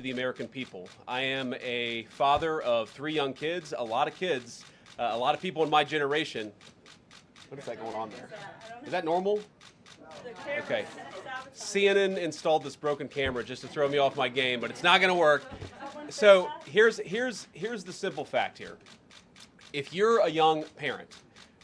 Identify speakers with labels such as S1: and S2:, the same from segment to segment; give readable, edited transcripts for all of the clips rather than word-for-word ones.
S1: to the American people. I am a father of 3 young kids, a lot of people in my generation. What is that going on there? Is that normal? Okay. CNN installed this broken camera just to throw me off my game, but it's not going to work. So here's the simple fact here. If you're a young parent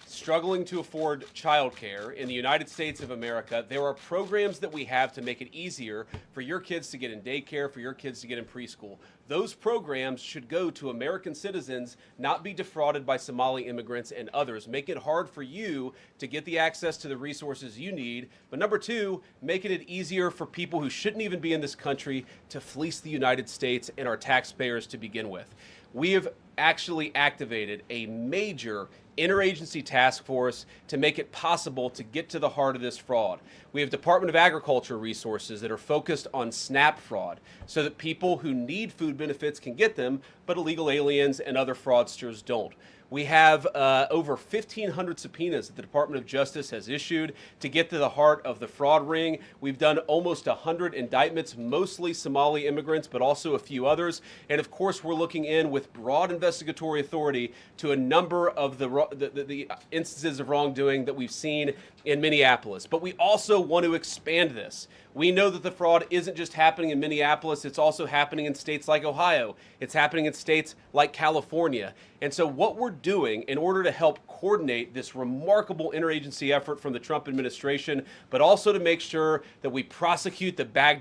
S1: struggling to afford childcare in the United States of America, there are programs that we have to make it easier for your kids to get in daycare, for your kids to get in preschool. Those programs should go to American citizens, not be defrauded by Somali immigrants and others. Make it hard for you to get the access to the resources you need. But number 2, making it easier for people who shouldn't even be in this country to fleece the United States and our taxpayers to begin with. We have actually activated a major interagency task force to make it possible to get to the heart of this fraud. We have Department of Agriculture resources that are focused on SNAP fraud so that people who need food benefits can get them, but illegal aliens and other fraudsters don't. We have over 1,500 subpoenas that the Department of Justice has issued to get to the heart of the fraud ring. We've done almost 100 indictments, mostly Somali immigrants, but also a few others. And of course, we're looking in with broad investigatory authority to a number of the instances of wrongdoing that we've seen in Minneapolis. But we also want to expand this. We know that the fraud isn't just happening in Minneapolis, it's also happening in states like Ohio. It's happening in states like California. And so what we're doing in order to help coordinate this remarkable interagency effort from the Trump administration, but also to make sure that we prosecute the bad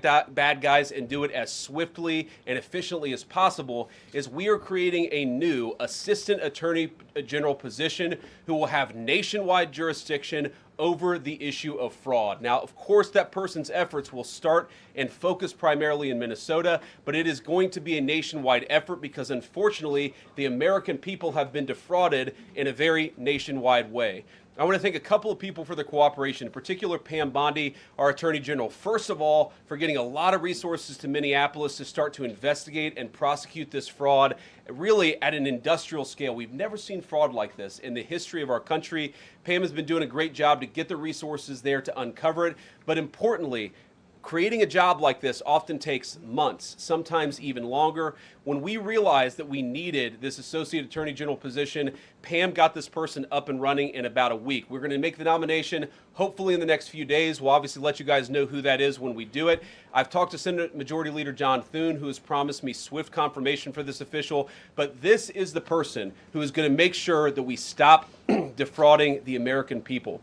S1: guys and do it as swiftly and efficiently as possible, is we are creating a new Assistant Attorney General position who will have nationwide jurisdiction over the issue of fraud. Now, of course, that person's efforts will start and focus primarily in Minnesota, but it is going to be a nationwide effort because, unfortunately, the American people have been defrauded in a very nationwide way. I want to thank a couple of people for their cooperation, in particular Pam Bondi, our Attorney General, first of all, for getting a lot of resources to Minneapolis to start to investigate and prosecute this fraud, really at an industrial scale. We've never seen fraud like this in the history of our country. Pam has been doing a great job to get the resources there to uncover it, but importantly, creating a job like this often takes months, sometimes even longer. When we realized that we needed this Associate Attorney General position, Pam got this person up and running in about a week. We're going to make the nomination hopefully in the next few days. We'll obviously let you guys know who that is when we do it. I've talked to Senate Majority Leader John Thune, who has promised me swift confirmation for this official, but this is the person who is going to make sure that we stop defrauding the American people.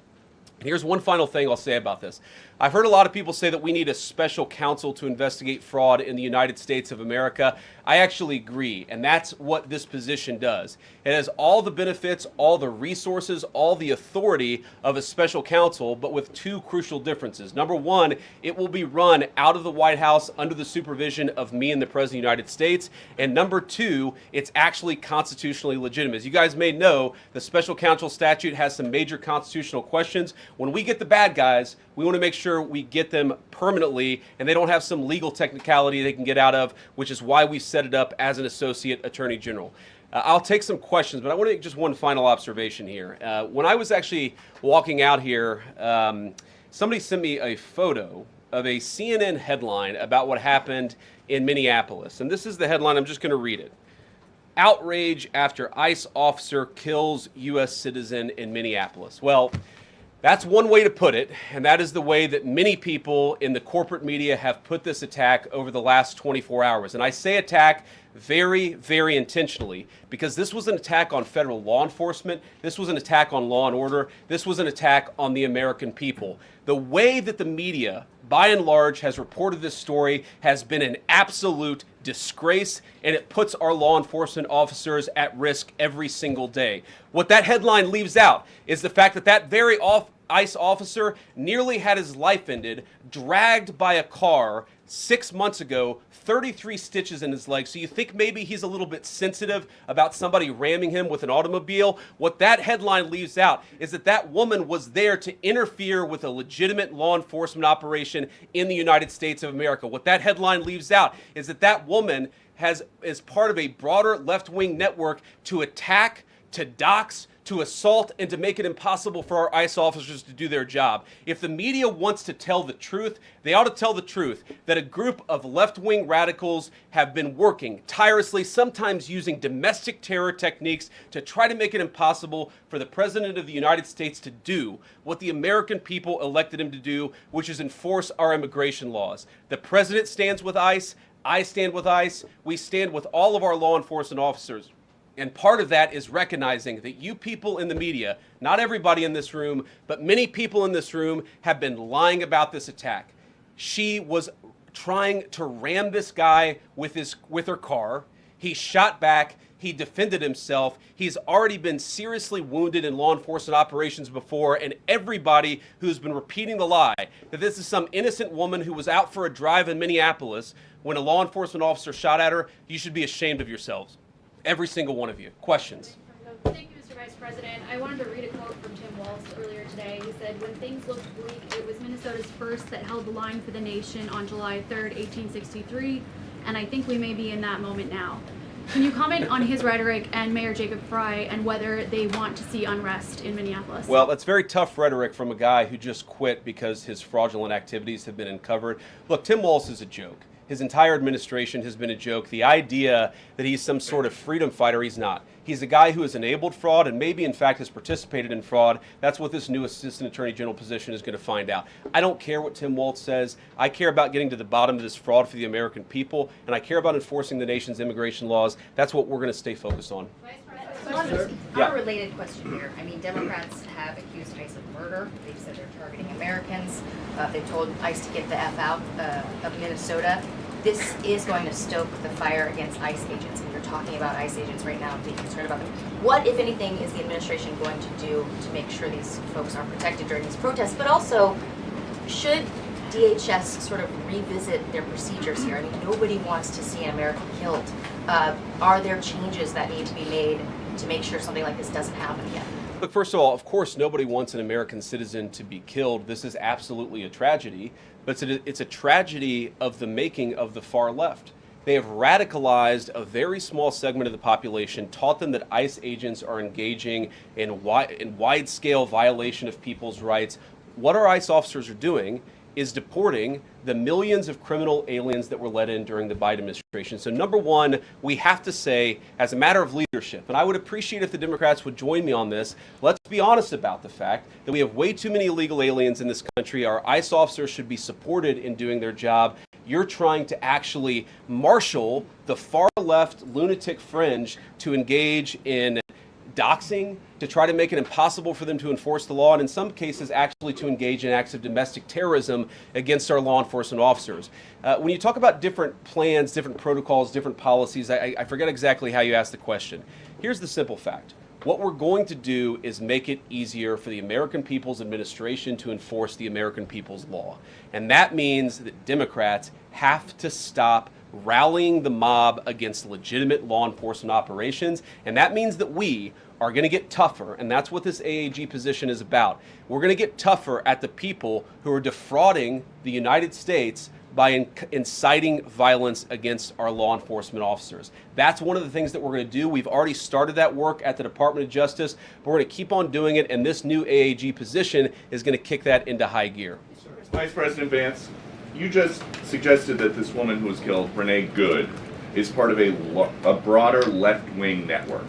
S1: And here's one final thing I'll say about this. I've heard a lot of people say that we need a special counsel to investigate fraud in the United States of America. I actually agree, and that's what this position does. It has all the benefits, all the resources, all the authority of a special counsel, but with 2 crucial differences. Number 1, it will be run out of the White House under the supervision of me and the President of the United States. And number 2, it's actually constitutionally legitimate. As you guys may know, the special counsel statute has some major constitutional questions. When we get the bad guys, we want to make sure we get them permanently and they don't have some legal technicality they can get out of, which is why we set it up as an Associate Attorney General. I'll take some questions, but I want to make just one final observation here. When I was actually walking out here, somebody sent me a photo of a CNN headline about what happened in Minneapolis. And this is the headline. I'm just going to read it. Outrage after ICE officer kills U.S. citizen in Minneapolis. Well, that's one way to put it, and that is the way that many people in the corporate media have put this attack over the last 24 hours. And I say attack very, very intentionally because this was an attack on federal law enforcement. This was an attack on law and order. This was an attack on the American people. The way that the media, by and large, has reported this story has been an absolute disgrace, and it puts our law enforcement officers at risk every single day. What that headline leaves out is the fact that that very ICE officer nearly had his life ended, dragged by a car 6 months ago, 33 stitches in his leg. So you think maybe he's a little bit sensitive about somebody ramming him with an automobile? What that headline leaves out is that that woman was there to interfere with a legitimate law enforcement operation in the United States of America. What that headline leaves out is that that woman is part of a broader left-wing network to attack, to dox, to assault and to make it impossible for our ICE officers to do their job. If the media wants to tell the truth, they ought to tell the truth that a group of left-wing radicals have been working tirelessly, sometimes using domestic terror techniques to try to make it impossible for the President of the United States to do what the American people elected him to do, which is enforce our immigration laws. The President stands with ICE. I stand with ICE. We stand with all of our law enforcement officers. And part of that is recognizing that you people in the media, not everybody in this room, but many people in this room have been lying about this attack. She was trying to ram this guy with her car. He shot back. He defended himself. He's already been seriously wounded in law enforcement operations before, and everybody who's been repeating the lie that this is some innocent woman who was out for a drive in Minneapolis when a law enforcement officer shot at her, you should be ashamed of yourselves. Every single one of you. Questions?
S2: Thank you, Mr. Vice President. I wanted to read a quote from Tim Walz earlier today. He said, "When things looked bleak, it was Minnesota's first that held the line for the nation on July 3rd, 1863, and I think we may be in that moment now." Can you comment on his rhetoric and Mayor Jacob Frey and whether they want to see unrest in Minneapolis?
S1: Well, that's very tough rhetoric from a guy who just quit because his fraudulent activities have been uncovered. Look, Tim Walz is a joke. His entire administration has been a joke. The idea that he's some sort of freedom fighter, he's not. He's a guy who has enabled fraud and maybe, in fact, has participated in fraud. That's what this new Assistant Attorney General position is going to find out. I don't care what Tim Walz says. I care about getting to the bottom of this fraud for the American people, and I care about enforcing the nation's immigration laws. That's what we're going to stay focused on.
S3: Unrelated question here. I mean, Democrats have accused ICE of murder. They've said they're targeting Americans. They've told ICE to get the F out of Minnesota. This is going to stoke the fire against ICE agents, and you're talking about ICE agents right now and being concerned about them. What, if anything, is the administration going to do to make sure these folks are protected during these protests? But also, should DHS sort of revisit their procedures here? I mean, nobody wants to see an American killed. Are there changes that need to be made to make sure something like this doesn't happen again?
S1: Look, first of all, of course, nobody wants an American citizen to be killed. This is absolutely a tragedy, but it's a tragedy of the making of the far left. They have radicalized a very small segment of the population, taught them that ICE agents are engaging in wide-scale violation of people's rights. What our ICE officers are doing is deporting the millions of criminal aliens that were let in during the Biden administration. So number one, we have to say, as a matter of leadership, and I would appreciate if the Democrats would join me on this, let's be honest about the fact that we have way too many illegal aliens in this country. Our ICE officers should be supported in doing their job. You're trying to actually marshal the far left lunatic fringe to engage in doxing, to try to make it impossible for them to enforce the law, and in some cases actually to engage in acts of domestic terrorism against our law enforcement officers. When you talk about different plans, different protocols, different policies, I forget exactly how you asked the question. Here's the simple fact. What we're going to do is make it easier for the American people's administration to enforce the American people's law. And that means that Democrats have to stop rallying the mob against legitimate law enforcement operations. And that means that we are going to get tougher, and that's what this AAG position is about. We're going to get tougher at the people who are defrauding the United States by inciting violence against our law enforcement officers. That's one of the things that we're going to do. We've already started that work at the Department of Justice, but we're going to keep on doing it, and this new AAG position is going to kick that into high gear.
S4: Vice President Vance, you just suggested that this woman who was killed, Renee Good, is part of a broader left-wing network.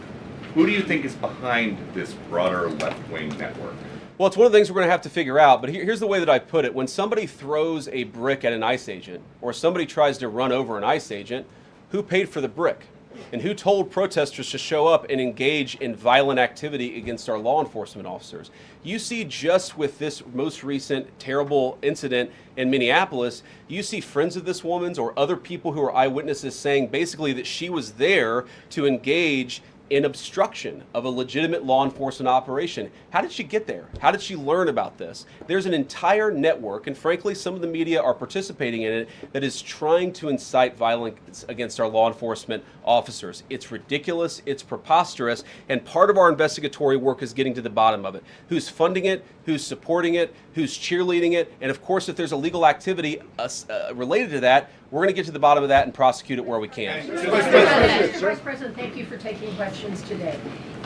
S4: Who do you think is behind this broader left-wing network?
S1: Well, it's one of the things we're going to have to figure out, but here's the way that I put it. When somebody throws a brick at an ICE agent, or somebody tries to run over an ICE agent, who paid for the brick? And who told protesters to show up and engage in violent activity against our law enforcement officers? You see, just with this most recent terrible incident in Minneapolis, you see friends of this woman's or other people who are eyewitnesses saying basically that she was there to engage in obstruction of a legitimate law enforcement operation. How did she get there? How did she learn about this? There's an entire network, and frankly, some of the media are participating in it, that is trying to incite violence against our law enforcement officers. It's ridiculous, it's preposterous, and part of our investigatory work is getting to the bottom of it. Who's funding it? Who's supporting it? Who's cheerleading it? And of course, if there's illegal activity related to that, we're going to get to the bottom of that and prosecute it where we can.
S5: Mr. Vice President, thank you for taking questions today.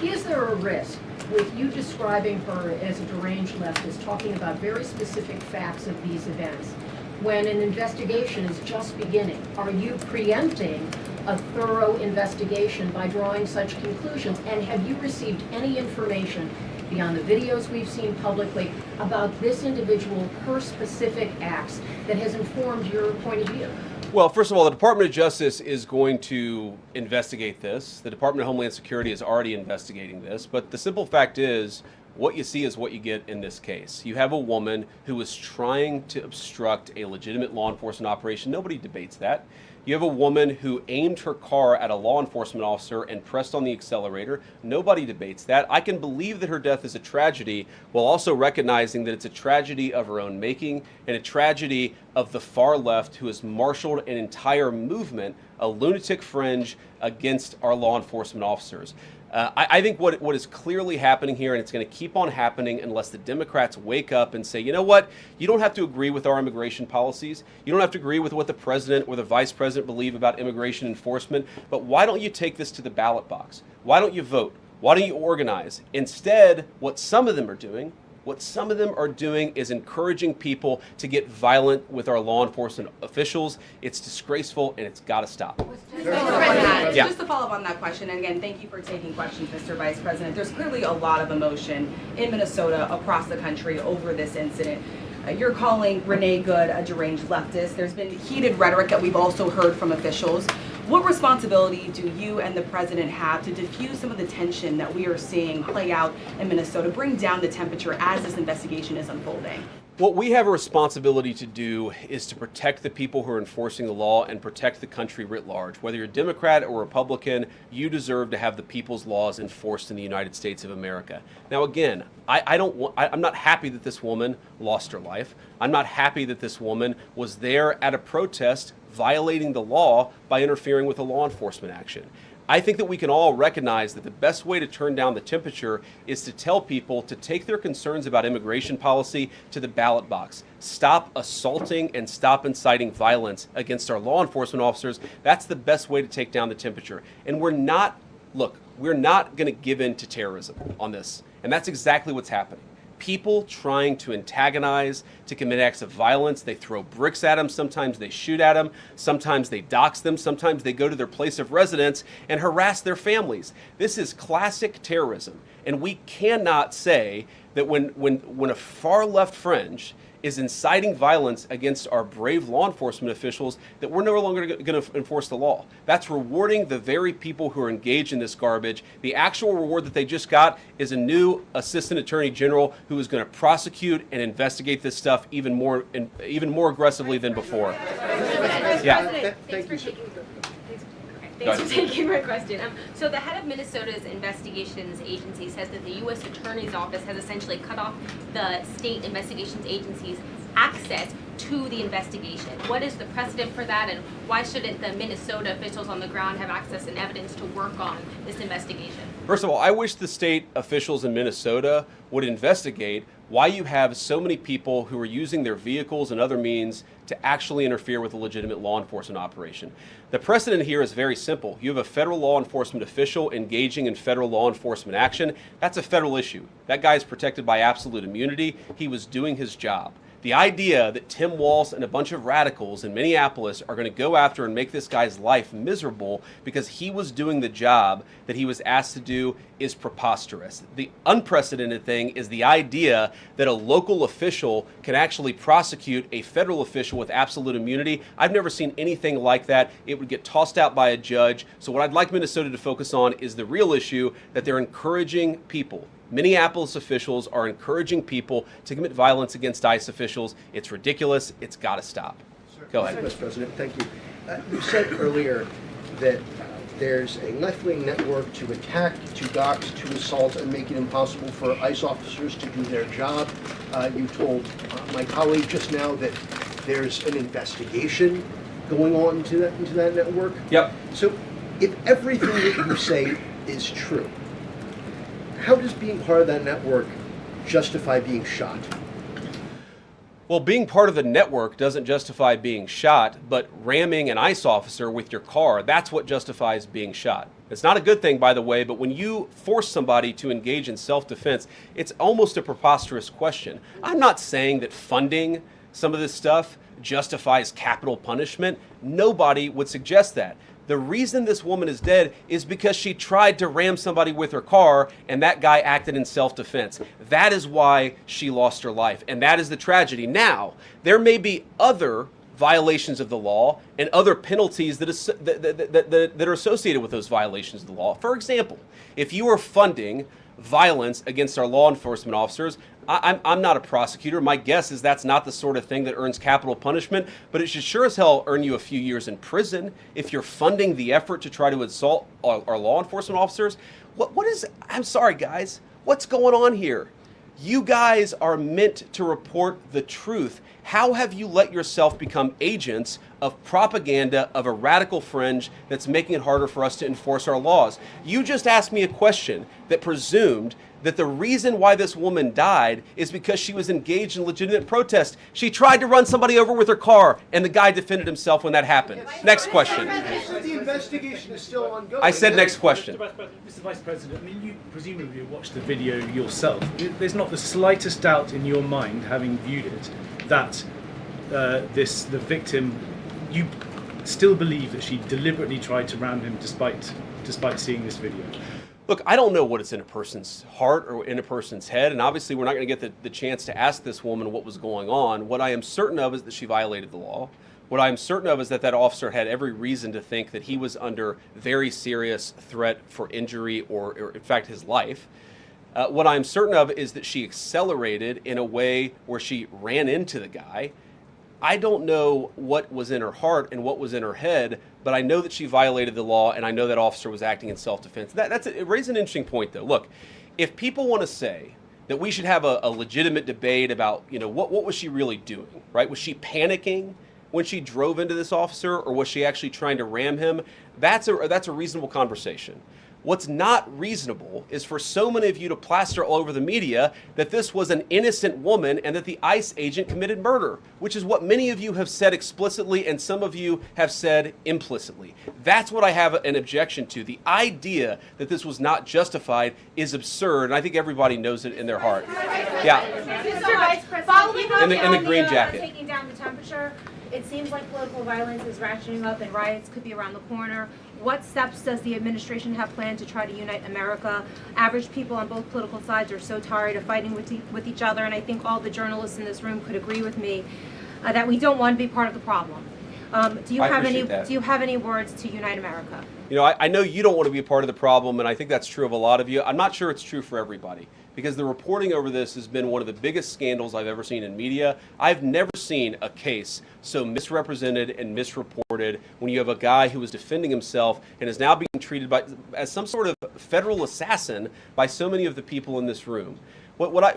S5: Is there a risk with you describing her as a deranged leftist, talking about very specific facts of these events, when an investigation is just beginning, are you preempting a thorough investigation by drawing such conclusions? And have you received any information beyond the videos we've seen publicly about this individual, her specific acts, that has informed your point of view?
S1: Well, first of all, the Department of Justice is going to investigate this. The Department of Homeland Security is already investigating this. But the simple fact is, what you see is what you get in this case. You have a woman who was trying to obstruct a legitimate law enforcement operation. Nobody debates that. You have a woman who aimed her car at a law enforcement officer and pressed on the accelerator. Nobody debates that. I can believe that her death is a tragedy, while also recognizing that it's a tragedy of her own making and a tragedy of the far left who has marshaled an entire movement, a lunatic fringe, against our law enforcement officers. I think what is clearly happening here, and it's going to keep on happening unless the Democrats wake up and say, you know what, you don't have to agree with our immigration policies. You don't have to agree with what the president or the vice president believe about immigration enforcement, but why don't you take this to the ballot box? Why don't you vote? Why don't you organize? Instead, what some of them are doing is encouraging people to get violent with our law enforcement officials. It's disgraceful, and it's got to stop.
S6: Yeah.
S1: Yeah.
S6: Just to follow up on that question, and again, thank you for taking questions, Mr. Vice President. There's clearly a lot of emotion in Minnesota, across the country, over this incident. You're calling Renee Good a deranged leftist. There's been heated rhetoric that we've also heard from officials. What responsibility do you and the president have to diffuse some of the tension that we are seeing play out in Minnesota, bring down the temperature as this investigation is unfolding?
S1: What we have a responsibility to do is to protect the people who are enforcing the law and protect the country writ large. Whether you're Democrat or Republican, you deserve to have the people's laws enforced in the United States of America. Now, again, I'm not happy that this woman lost her life. I'm not happy that this woman was there at a protest violating the law by interfering with a law enforcement action. I think that we can all recognize that the best way to turn down the temperature is to tell people to take their concerns about immigration policy to the ballot box. Stop assaulting and stop inciting violence against our law enforcement officers. That's the best way to take down the temperature. And we're not going to give in to terrorism on this. And that's exactly what's happening. People trying to antagonize, to commit acts of violence. They throw bricks at them. Sometimes they shoot at them. Sometimes they dox them. Sometimes they go to their place of residence and harass their families. This is classic terrorism. And we cannot say that when a far left fringe is inciting violence against our brave law enforcement officials, that we're no longer going to enforce the law. That's rewarding the very people who are engaged in this garbage. The actual reward that they just got is a new assistant attorney general who is going to prosecute and investigate this stuff even more aggressively than before. Yeah.
S7: Thanks for taking my question. So the head of Minnesota's investigations agency says that the U.S. Attorney's Office has essentially cut off the state investigations agency's access to the investigation. What is the precedent for that, and why shouldn't the Minnesota officials on the ground have access and evidence to work on this investigation?
S1: First of all, I wish the state officials in Minnesota would investigate why you have so many people who are using their vehicles and other means to actually interfere with a legitimate law enforcement operation. The precedent here is very simple. You have a federal law enforcement official engaging in federal law enforcement action. That's a federal issue. That guy is protected by absolute immunity. He was doing his job. The idea that Tim Walz and a bunch of radicals in Minneapolis are going to go after and make this guy's life miserable because he was doing the job that he was asked to do is preposterous. The unprecedented thing is the idea that a local official can actually prosecute a federal official with absolute immunity. I've never seen anything like that. It would get tossed out by a judge. So what I'd like Minnesota to focus on is the real issue, that they're encouraging people. Minneapolis officials are encouraging people to commit violence against ICE officials. It's ridiculous. It's got to stop. Go ahead.
S8: Mr. President, thank you. You said earlier that there's a left-wing network to attack, to dox, to assault, and make it impossible for ICE officers to do their job. You told my colleague just now that there's an investigation going on into that network.
S1: Yep.
S8: So if everything that you say is true, how does being part of that network justify being shot?
S1: Well, being part of the network doesn't justify being shot, but ramming an ICE officer with your car, that's what justifies being shot. It's not a good thing, by the way, but when you force somebody to engage in self-defense, it's almost a preposterous question. I'm not saying that funding some of this stuff justifies capital punishment. Nobody would suggest that. The reason this woman is dead is because she tried to ram somebody with her car and that guy acted in self-defense. That is why she lost her life, and that is the tragedy. Now, there may be other violations of the law and other penalties that are associated with those violations of the law. For example, if you are funding violence against our law enforcement officers, I'm not a prosecutor. My guess is that's not the sort of thing that earns capital punishment, but it should sure as hell earn you a few years in prison if you're funding the effort to try to assault our law enforcement officers. I'm sorry, guys, what's going on here? You guys are meant to report the truth. How have you let yourself become agents of propaganda of a radical fringe that's making it harder for us to enforce our laws? You just asked me a question that presumed that the reason why this woman died is because she was engaged in legitimate protest. She tried to run somebody over with her car, and the guy defended himself when that happened. Next question.
S8: The investigation is still ongoing.
S1: I said next question.
S9: Mr. Vice President, I mean, you presumably watched the video yourself. There's not the slightest doubt in your mind, having viewed it, that the victim, you still believe that she deliberately tried to ram him despite seeing this video?
S1: Look, I don't know what is in a person's heart or in a person's head, and obviously we're not going to get the chance to ask this woman what was going on. What I am certain of is that she violated the law. What I am certain of is that that officer had every reason to think that he was under very serious threat for injury or in fact, his life. What I'm certain of is that she accelerated in a way where she ran into the guy. I don't know what was in her heart and what was in her head, but I know that she violated the law, and I know that officer was acting in self-defense. It raises an interesting point, though. Look, if people want to say that we should have a legitimate debate about, what was she really doing, right? Was she panicking when she drove into this officer, or was she actually trying to ram him? That's a reasonable conversation. What's not reasonable is for so many of you to plaster all over the media that this was an innocent woman and that the ICE agent committed murder, which is what many of you have said explicitly and some of you have said implicitly. That's what I have an objection to. The idea that this was not justified is absurd, and I think everybody knows it in their heart. Yeah.
S10: Mr. Vice President,
S1: in the green jacket.
S10: Taking down the temperature, it seems like political violence is ratcheting up and riots could be around the corner. What steps does the administration have planned to try to unite America? Average people on both political sides are so tired of fighting with each other, and I think all the journalists in this room could agree with me that we don't want to be part of the problem. Do you have any words to unite America?
S1: I know you don't want to be a part of the problem, and I think that's true of a lot of you. I'm not sure it's true for everybody, because the reporting over this has been one of the biggest scandals I've ever seen in media. I've never seen a case so misrepresented and misreported when you have a guy who was defending himself and is now being treated as some sort of federal assassin by so many of the people in this room.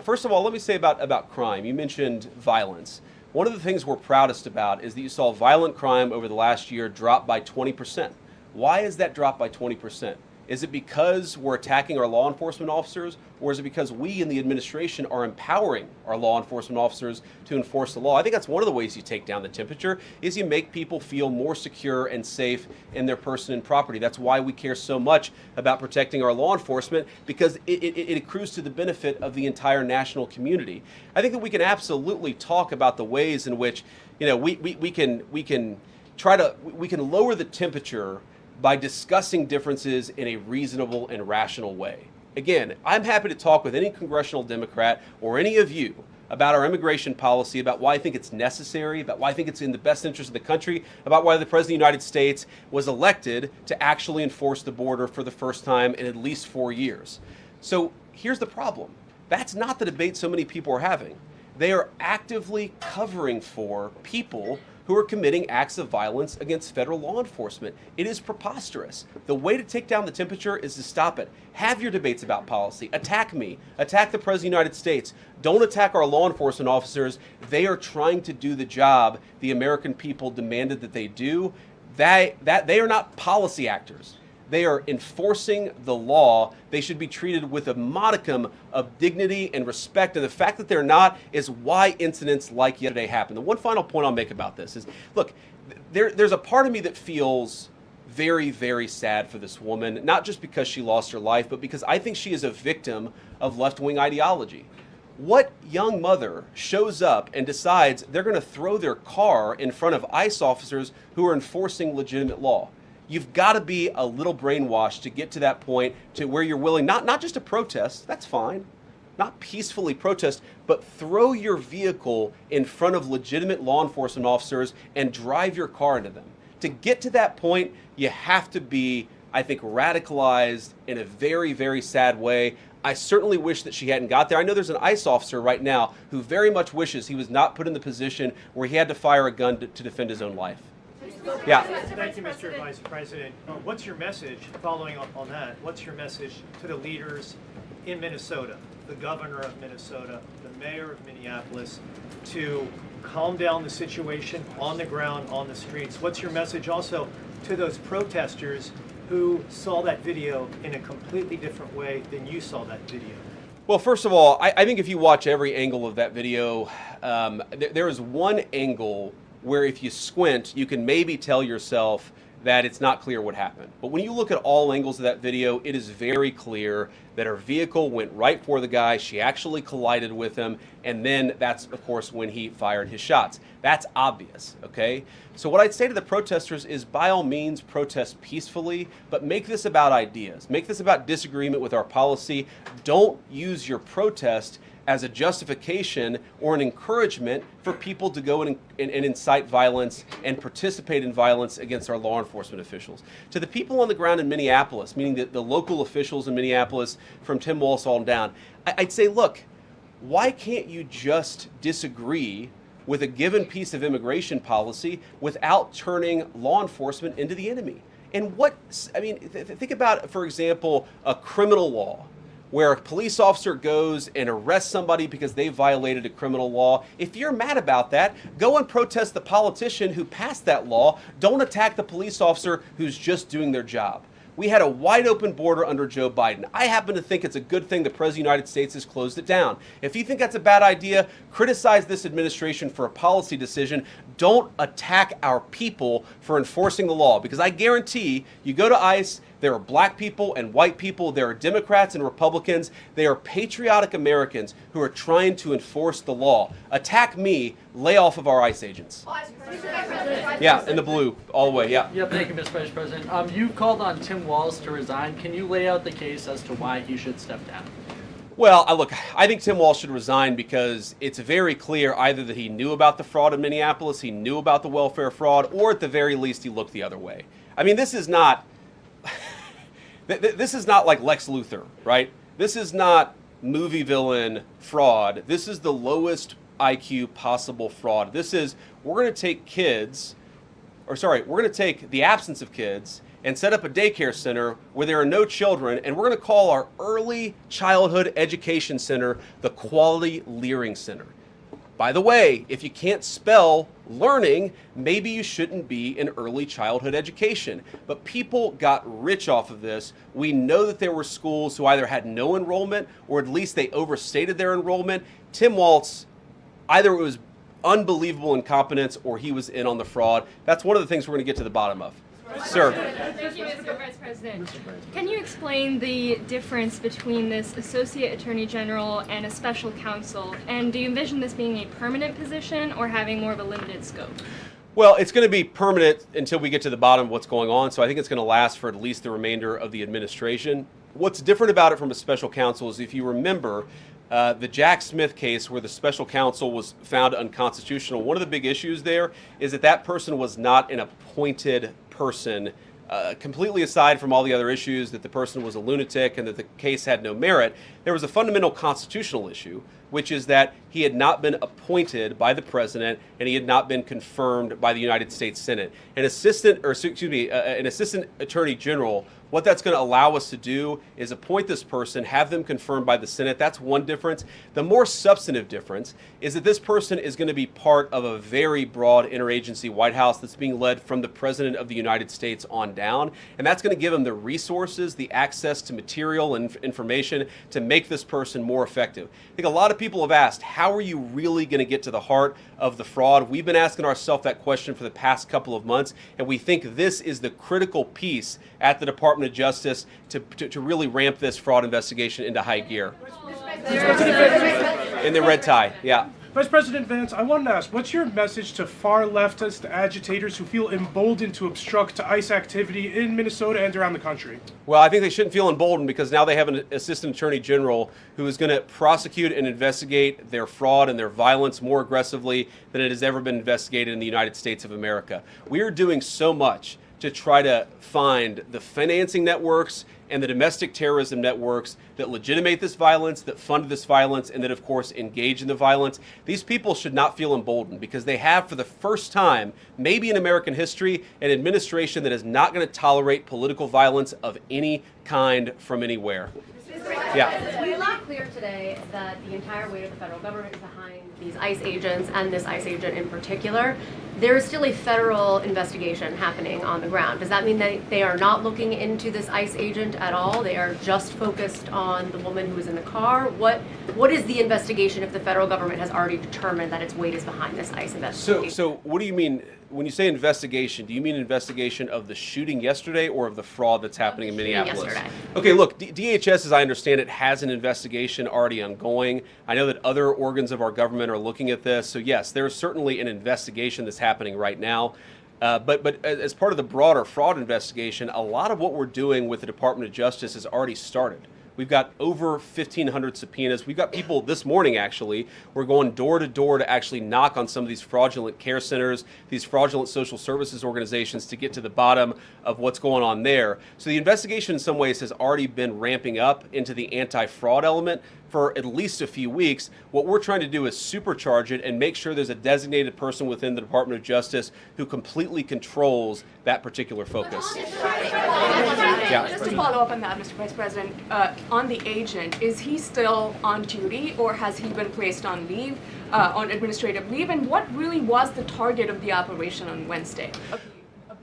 S1: First of all, let me say about crime. You mentioned violence. One of the things we're proudest about is that you saw violent crime over the last year drop by 20%. Why is that drop by 20%? Is it because we're attacking our law enforcement officers, or is it because we in the administration are empowering our law enforcement officers to enforce the law? I think that's one of the ways you take down the temperature, is you make people feel more secure and safe in their person and property. That's why we care so much about protecting our law enforcement, because it accrues to the benefit of the entire national community. I think that we can absolutely talk about the ways in which we can lower the temperature by discussing differences in a reasonable and rational way. Again, I'm happy to talk with any congressional Democrat or any of you about our immigration policy, about why I think it's necessary, about why I think it's in the best interest of the country, about why the President of the United States was elected to actually enforce the border for the first time in at least 4 years. So here's the problem. That's not the debate so many people are having. They are actively covering for people who are committing acts of violence against federal law enforcement. It is preposterous. The way to take down the temperature is to stop it. Have your debates about policy. Attack me. Attack the President of the United States. Don't attack our law enforcement officers. They are trying to do the job the American people demanded that they do. They are not policy actors. They are enforcing the law. They should be treated with a modicum of dignity and respect. And the fact that they're not is why incidents like yesterday happen. The one final point I'll make about this is, look, there's a part of me that feels very, very sad for this woman, not just because she lost her life, but because I think she is a victim of left-wing ideology. What young mother shows up and decides they're going to throw their car in front of ICE officers who are enforcing legitimate law? You've got to be a little brainwashed to get to that point to where you're willing not just to protest, that's fine, not peacefully protest, but throw your vehicle in front of legitimate law enforcement officers and drive your car into them. To get to that point, you have to be, I think, radicalized in a very, very sad way. I certainly wish that she hadn't got there. I know there's an ICE officer right now who very much wishes he was not put in the position where he had to fire a gun to defend his own life. Yeah.
S11: Thank you, Mr. Vice President. What's your message, following up on that, what's your message to the leaders in Minnesota, the governor of Minnesota, the mayor of Minneapolis, to calm down the situation on the ground, on the streets? What's your message also to those protesters who saw that video in a completely different way than you saw that video?
S1: Well, first of all, I think if you watch every angle of that video, there is one angle where if you squint, you can maybe tell yourself that it's not clear what happened. But when you look at all angles of that video, it is very clear that her vehicle went right for the guy. She actually collided with him. And then that's, of course, when he fired his shots. That's obvious, okay? So what I'd say to the protesters is, by all means, protest peacefully, but make this about ideas. Make this about disagreement with our policy. Don't use your protest as a justification or an encouragement for people to go and incite violence and participate in violence against our law enforcement officials. To the people on the ground in Minneapolis, meaning the local officials in Minneapolis from Tim Walz on down, I'd say, look, why can't you just disagree with a given piece of immigration policy without turning law enforcement into the enemy? And think about, for example, a criminal law, where a police officer goes and arrests somebody because they violated a criminal law. If you're mad about that, go and protest the politician who passed that law. Don't attack the police officer who's just doing their job. We had a wide open border under Joe Biden. I happen to think it's a good thing the President of the United States has closed it down. If you think that's a bad idea, criticize this administration for a policy decision. Don't attack our people for enforcing the law, because I guarantee you go to ICE, there are black people and white people, there are Democrats and Republicans, they are patriotic Americans who are trying to enforce the law. Attack me, lay off of our ICE agents. Yeah, in the blue, all the way, yeah.
S12: Yeah, thank you, Mr. Vice President. You called on Tim Walz to resign. Can you lay out the case as to why he should step down?
S1: Well, look, I think Tim Walz should resign because it's very clear either that he knew about the fraud in Minneapolis, he knew about the welfare fraud, or at the very least he looked the other way. I mean, this is not like Lex Luthor, right? This is not movie villain fraud. This is the lowest IQ possible fraud. This is, we're going to take the absence of kids and set up a daycare center where there are no children, and we're going to call our early childhood education center the Quality Learing Center. By the way, if you can't spell learning, maybe you shouldn't be in early childhood education. But people got rich off of this. We know that there were schools who either had no enrollment or at least they overstated their enrollment. Tim Walz, either it was unbelievable incompetence or he was in on the fraud. That's one of the things we're going to get to the bottom of. Sir.
S13: Thank you, Mr. Vice President. Can you explain the difference between this Associate Attorney General and a special counsel? And do you envision this being a permanent position or having more of a limited scope?
S1: Well, it's going to be permanent until we get to the bottom of what's going on, so I think it's going to last for at least the remainder of the administration. What's different about it from a special counsel is, if you remember, the Jack Smith case where the special counsel was found unconstitutional, one of the big issues there is that that person was not an appointed person, completely aside from all the other issues that the person was a lunatic and that the case had no merit. There was a fundamental constitutional issue, which is that he had not been appointed by the president and he had not been confirmed by the United States Senate. An assistant attorney general, what that's going to allow us to do is appoint this person, have them confirmed by the Senate. That's one difference. The more substantive difference is that this person is going to be part of a very broad interagency White House that's being led from the President of the United States on down. And that's going to give him the resources, the access to material and information to make this person more effective. I think a lot of people have asked, how are you really going to get to the heart of the fraud? We've been asking ourselves that question for the past couple of months, and we think this is the critical piece at the Department of Justice to really ramp this fraud investigation into high gear. In the red tie, yeah.
S14: Vice President Vance, I wanted to ask, what's your message to far leftist agitators who feel emboldened to obstruct ICE activity in Minnesota and around the country?
S1: Well, I think they shouldn't feel emboldened because now they have an assistant attorney general who is going to prosecute and investigate their fraud and their violence more aggressively than it has ever been investigated in the United States of America. We are doing so much to try to find the financing networks and the domestic terrorism networks that legitimate this violence, that fund this violence, and that, of course, engage in the violence. These people should not feel emboldened because they have, for the first time, maybe in American history, an administration that is not going to tolerate political violence of any kind from anywhere. Yeah.
S15: We made clear today that the entire weight of the federal government is behind these ICE agents and this ICE agent in particular. There is still a federal investigation happening on the ground. Does that mean that they are not looking into this ICE agent at all? They are just focused on the woman who was in the car? What is the investigation if the federal government has already determined that its weight is behind this ICE investigation?
S1: So what do you mean? When you say investigation, do you mean investigation of the shooting yesterday or of the fraud that's happening in Minneapolis?
S15: Yesterday.
S1: Okay, look, DHS, as I understand it, has an investigation already ongoing. I know that other organs of our government are looking at this. So yes, there is certainly an investigation that's happening right now. But as part of the broader fraud investigation, a lot of what we're doing with the Department of Justice has already started. We've got over 1,500 subpoenas. We've got people this morning, actually. We're going door to door to actually knock on some of these fraudulent care centers, these fraudulent social services organizations to get to the bottom of what's going on there. So the investigation in some ways has already been ramping up into the anti-fraud element for at least a few weeks. What we're trying to do is supercharge it and make sure there's a designated person within the Department of Justice who completely controls that particular focus.
S16: Yeah. Just to follow up on that, Mr. Vice President, on the agent, is he still on duty or has he been placed on leave, on administrative leave? And what really was the target of the operation on Wednesday? Of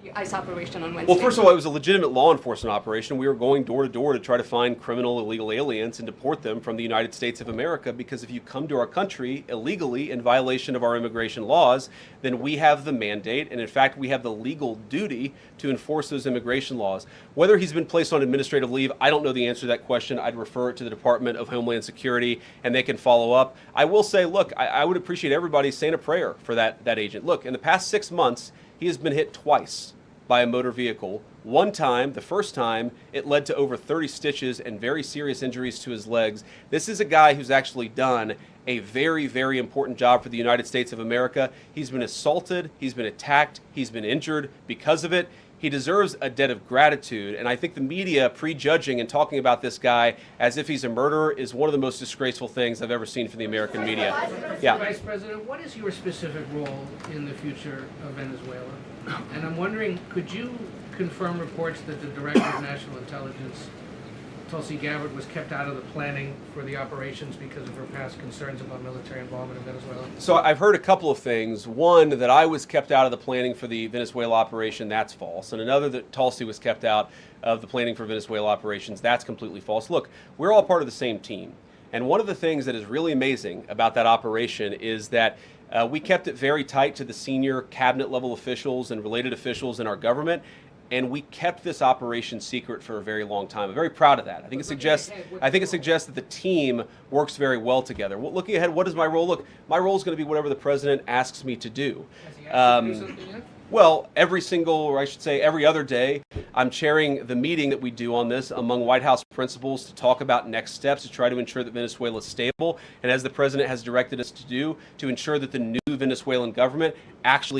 S16: the ICE operation on Wednesday?
S1: Well, first of all, it was a legitimate law enforcement operation. We were going door to door to try to find criminal illegal aliens and deport them from the United States of America, because if you come to our country illegally in violation of our immigration laws, then we have the mandate, and in fact we have the legal duty to enforce those immigration laws. Whether he's been placed on administrative leave, I don't know the answer to that question. I'd refer it to the Department of Homeland Security and they can follow up. I will say, look, I would appreciate everybody saying a prayer for that agent. Look, in the past 6 months, he has been hit twice by a motor vehicle. One time, the first time, it led to over 30 stitches and very serious injuries to his legs. This is a guy who's actually done a very, very important job for the United States of America. He's been assaulted, he's been attacked, he's been injured because of it. He deserves a debt of gratitude, and I think the media prejudging and talking about this guy as if he's a murderer is one of the most disgraceful things I've ever seen from the American media. Yeah.
S17: Vice President, what is your specific role in the future of Venezuela? And I'm wondering, could you confirm reports that the Director of National Intelligence, Tulsi Gabbard, was kept out of the planning for the operations because of her past concerns about military involvement in Venezuela?
S1: So I've heard a couple of things. One, that I was kept out of the planning for the Venezuela operation, that's false. And another, that Tulsi was kept out of the planning for Venezuela operations, that's completely false. Look, we're all part of the same team. And one of the things that is really amazing about that operation is that we kept it very tight to the senior cabinet level officials and related officials in our government. And we kept this operation secret for a very long time. I'm very proud of that. I think it suggests that the team works very well together. Well, looking ahead, what is my role? Look, my role is going to be whatever the president asks me to do. Well, every single, or I should say every other day, I'm chairing the meeting that we do on this among White House principals to talk about next steps to try to ensure that Venezuela is stable, and as the president has directed us to do, to ensure that the new Venezuelan government actually